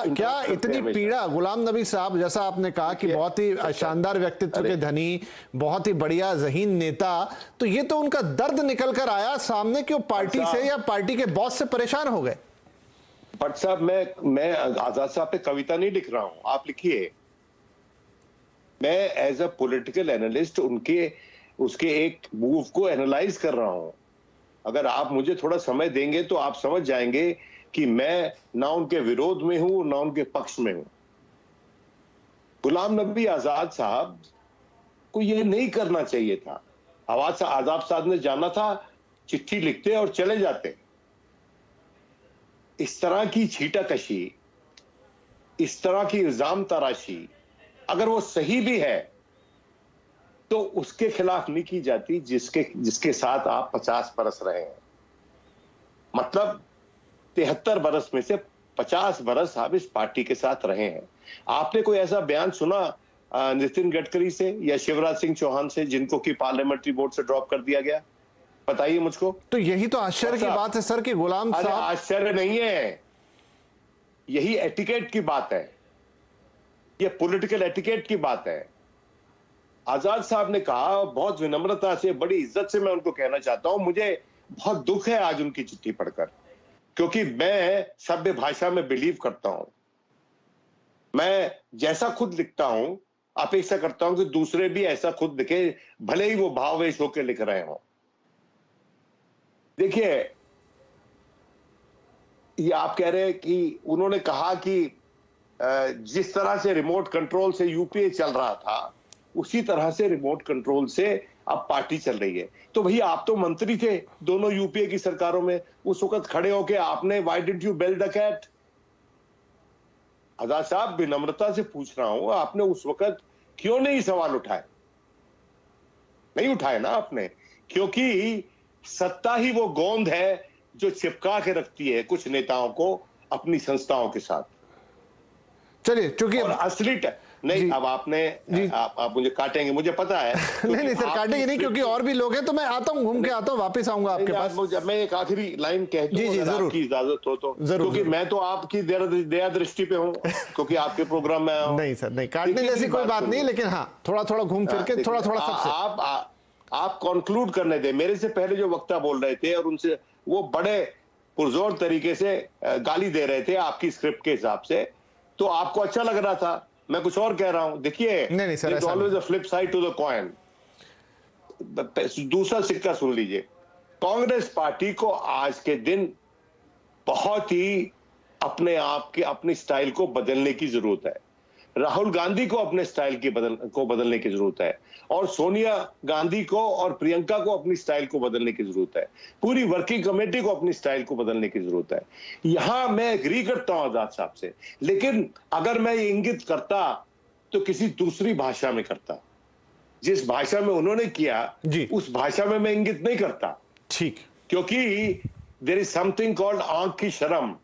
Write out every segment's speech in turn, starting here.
क्या इतनी पीड़ा गुलाम नबी साहब, जैसा आपने कहा कि बहुत ही शानदार व्यक्तित्व के धनी, बहुत ही बढ़िया ज़हीन नेता, तो ये तो उनका दर्द निकल कर आया सामने कि वो पार्टी से या पार्टी के बॉस से परेशान हो गए। भट्ट साहब, मैं आजाद साहब पे कविता नहीं लिख रहा हूं, आप लिखिए। मैं एज अ पॉलिटिकल एनालिस्ट उसके एक मूव को एनालाइज कर रहा हूं। अगर आप मुझे थोड़ा समय देंगे तो आप समझ जाएंगे कि मैं ना उनके विरोध में हूं ना उनके पक्ष में हूं। गुलाम नबी आजाद साहब को यह नहीं करना चाहिए था। आजाद साहब ने जाना था, चिट्ठी लिखते और चले जाते। इस तरह की छीटाकशी, इस तरह की इल्जाम तराशी अगर वो सही भी है तो उसके खिलाफ नहीं की जाती जिसके साथ आप 50 बरस रहे हैं। मतलब 73 बरस में से 50 बरस आप इस पार्टी के साथ रहे हैं। आपने कोई ऐसा बयान सुना नितिन गडकरी से या शिवराज सिंह चौहान से, जिनको कि पार्लियामेंट्री बोर्ड से ड्रॉप कर दिया गया? बताइए मुझको। तो यही तो आश्चर्य की बात है सर कि गुलाम साहब। आश्चर्य नहीं है, यही एटिकेट की बात है, ये पॉलिटिकल एटिकेट की बात है। आजाद साहब ने कहा, बहुत विनम्रता से, बड़ी इज्जत से मैं उनको कहना चाहता हूं, मुझे बहुत दुख है आज उनकी चिट्ठी पढ़कर, क्योंकि मैं सभ्य भाषा में बिलीव करता हूं। मैं जैसा खुद लिखता हूं अपेक्षा करता हूं कि दूसरे भी ऐसा खुद लिखे, भले ही वो भाववेश होकर लिख रहे हों। देखिए, ये आप कह रहे हैं कि उन्होंने कहा कि जिस तरह से रिमोट कंट्रोल से यूपीए चल रहा था उसी तरह से रिमोट कंट्रोल से अब पार्टी चल रही है। तो भैया आप तो मंत्री थे दोनों यूपीए की सरकारों में, उस वक्त खड़े होके आपने why didn't you bell the cat? Azad साहब, विनम्रता से पूछ रहा हूं, आपने उस वक्त क्यों नहीं सवाल उठाए? नहीं उठाए ना आपने, क्योंकि सत्ता ही वो गोंद है जो चिपका के रखती है कुछ नेताओं को अपनी संस्थाओं के साथ। चलिए, चूंकि असली नहीं, अब आपने आप मुझे काटेंगे, मुझे पता है। नहीं सर, काटेंगे नहीं, क्योंकि और भी लोग हैं, तो मैं आता हूं, घूम के आता हूं, वापस आऊंगा आपके पास। मैं एक आखिरी लाइन कह दूं, जी, अगर आपकी इजाजत हो तो, क्योंकि मैं तो आपकी दया दृष्टि पे हूं, क्योंकि आपके प्रोग्राम में आया हूं। नहीं सर, नहीं, काटने जैसी कोई बात नहीं, लेकिन हाँ, थोड़ा थोड़ा घूम फिर के, थोड़ा थोड़ा सबसे आप कंक्लूड करने दे। मेरे से पहले जो वक्ता बोल रहे थे और उनसे वो बड़े पुरजोर तरीके से गाली दे रहे थे आपकी स्क्रिप्ट के हिसाब से, तो आपको अच्छा लग रहा था। मैं कुछ और कह रहा हूं। देखिए, there's always a flip side to the coin। दूसरा सिक्का सुन लीजिए। कांग्रेस पार्टी को आज के दिन बहुत ही अपने आप के अपनी स्टाइल को बदलने की जरूरत है। राहुल गांधी को अपने स्टाइल को बदलने की जरूरत है, और सोनिया गांधी को और प्रियंका को अपनी स्टाइल को बदलने की जरूरत है। पूरी वर्किंग कमेटी को अपनी स्टाइल को बदलने की जरूरत है। यहां मैं एग्री करता हूं आजाद साहब से, लेकिन अगर मैं ये इंगित करता तो किसी दूसरी भाषा में करता। जिस भाषा में उन्होंने किया उस भाषा में मैं इंगित नहीं करता। ठीक, क्योंकि देयर इज समथिंग कॉल्ड आंख की शर्म,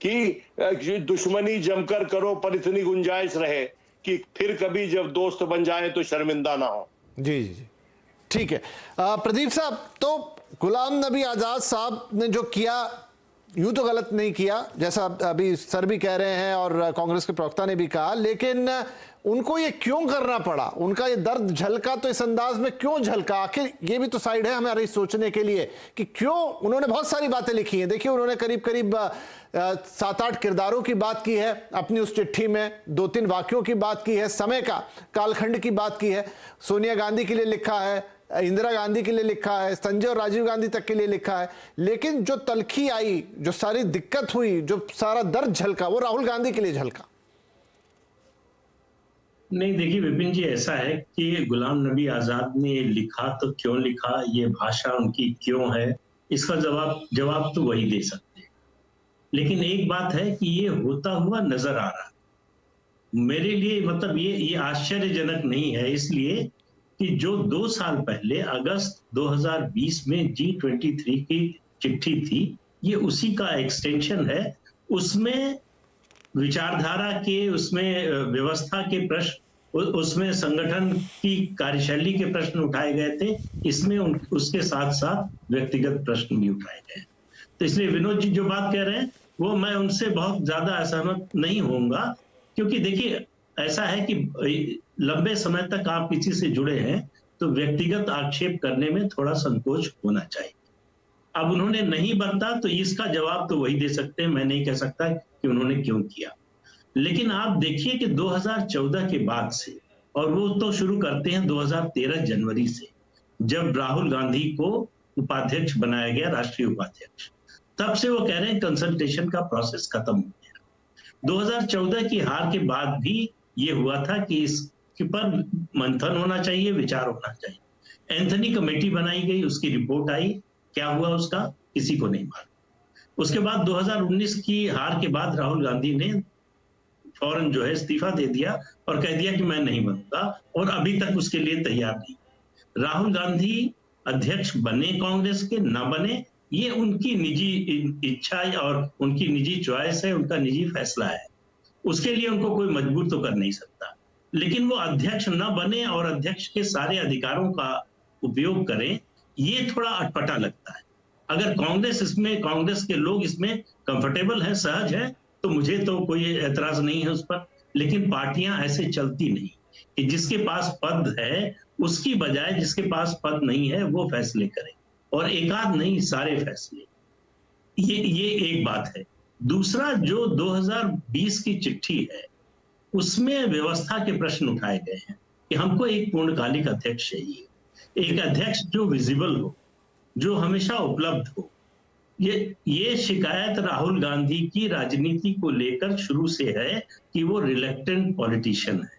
कि दुश्मनी जमकर करो पर इतनी गुंजाइश रहे कि फिर कभी जब दोस्त बन जाए तो शर्मिंदा ना हो। जी जी जी, ठीक है। प्रदीप साहब, तो गुलाम नबी आजाद साहब ने जो किया यूं तो गलत नहीं किया, जैसा अभी सर भी कह रहे हैं और कांग्रेस के प्रवक्ता ने भी कहा, लेकिन उनको ये क्यों करना पड़ा? उनका ये दर्द झलका तो इस अंदाज में क्यों झलका? आखिर ये भी तो साइड है हमारे सोचने के लिए कि क्यों। उन्होंने बहुत सारी बातें लिखी हैं। देखिए, उन्होंने करीब करीब 7-8 किरदारों की बात की है अपनी उस चिट्ठी में, 2-3 वाक्यों की बात की है, समय का कालखंड की बात की है। सोनिया गांधी के लिए लिखा है, इंदिरा गांधी के लिए लिखा है, संजय और राजीव गांधी तक के लिए लिखा है, लेकिन जो तलखी आई, जो सारी दिक्कत हुई, जो सारा दर्द झलका, वो राहुल गांधी के लिए झलका। नहीं, देखिए विपिन जी, ऐसा है कि गुलाम नबी आजाद ने लिखा तो क्यों लिखा, ये भाषा उनकी क्यों है, इसका जवाब तो वही दे सकते हैं। लेकिन एक बात है कि ये होता हुआ नजर आ रहा है मेरे लिए। मतलब ये आश्चर्यजनक नहीं है, इसलिए कि जो 2 साल पहले अगस्त 2020 में G23 की चिट्ठी थी, ये उसी का एक्सटेंशन है। उसमें विचारधारा के, उसमें व्यवस्था के प्रश्न, उसमें संगठन की कार्यशैली के प्रश्न उठाए गए थे। इसमें उसके साथ साथ व्यक्तिगत प्रश्न भी उठाए गए। तो इसलिए विनोद जी जो बात कह रहे हैं वो मैं उनसे बहुत ज्यादा असहमत नहीं होऊंगा, क्योंकि देखिए ऐसा है कि लंबे समय तक आप किसी से जुड़े हैं तो व्यक्तिगत आक्षेप करने में थोड़ा संकोच होना चाहिए। अब उन्होंने नहीं बरता तो इसका जवाब तो वही दे सकते हैं, मैं नहीं कह सकता कि उन्होंने क्यों किया। लेकिन आप देखिए कि 2014 के बाद से, और वो तो शुरू करते हैं 2013 जनवरी से, जब राहुल गांधी को उपाध्यक्ष बनाया गया, राष्ट्रीय उपाध्यक्ष, तब से वो कह रहे हैं कंसल्टेशन का प्रोसेस खत्म हो गया। 2014 की हार के बाद भी ये हुआ था कि इसके पर मंथन होना चाहिए, विचार होना चाहिए। एंथनी कमेटी बनाई गई, उसकी रिपोर्ट आई, क्या हुआ उसका किसी को नहीं मालूम। उसके बाद 2019 की हार के बाद राहुल गांधी ने फौरन जो है इस्तीफा दे दिया और कह दिया कि मैं नहीं बनूंगा, और अभी तक उसके लिए तैयार नहीं। राहुल गांधी अध्यक्ष बने कांग्रेस के, ना बने, ये उनकी निजी इच्छा और उनकी निजी चॉइस है, उनका निजी फैसला है। उसके लिए उनको कोई मजबूर तो कर नहीं सकता। लेकिन वो अध्यक्ष न बने और अध्यक्ष के सारे अधिकारों का उपयोग करें, ये थोड़ा अटपटा लगता है। अगर कांग्रेस के लोग इसमें कंफर्टेबल हैं, सहज हैं, तो मुझे तो कोई एतराज नहीं है उस पर। लेकिन पार्टियां ऐसे चलती नहीं कि जिसके पास पद है उसकी बजाय जिसके पास पद नहीं है वो फैसले करे, और एकाध नहीं सारे फैसले। ये एक बात है। दूसरा, जो 2020 की चिट्ठी है उसमें व्यवस्था के प्रश्न उठाए गए हैं कि हमको एक पूर्णकालिक अध्यक्ष चाहिए, एक अध्यक्ष जो विजिबल हो, जो हमेशा उपलब्ध हो। ये शिकायत राहुल गांधी की राजनीति को लेकर शुरू से है कि वो रिलेक्टेंट पॉलिटिशियन है,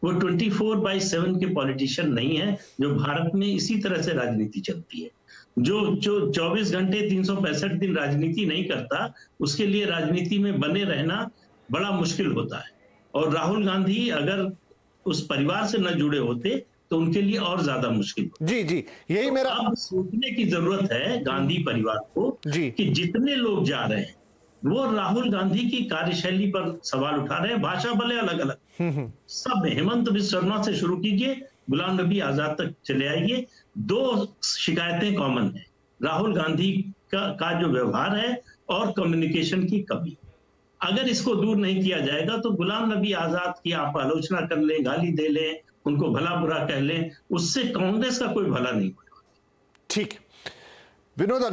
वो 24/7 के पॉलिटिशियन नहीं है, जो भारत में इसी तरह से राजनीति चलती है। जो 24 घंटे 365 दिन राजनीति नहीं करता, उसके लिए राजनीति में बने रहना बड़ा मुश्किल होता है। और राहुल गांधी अगर उस परिवार से न जुड़े होते तो उनके लिए और ज्यादा मुश्किल होता। जी जी, यही तो मेरा अब सोचने की जरूरत है गांधी परिवार को कि जितने लोग जा रहे हैं वो राहुल गांधी की कार्यशैली पर सवाल उठा रहे हैं, भाषा भले अलग अलग, सब हेमंत बिस्वा शर्मा से शुरू कीजिए, गुलाम नबी आजाद तक चले आइए। दो शिकायतें कॉमन है, राहुल गांधी का जो व्यवहार है और कम्युनिकेशन की कमी। अगर इसको दूर नहीं किया जाएगा तो गुलाम नबी आजाद की आप आलोचना कर लें, गाली दे लें, उनको भला बुरा कह लें, उससे कांग्रेस का कोई भला नहीं होगा। ठीक, विनोद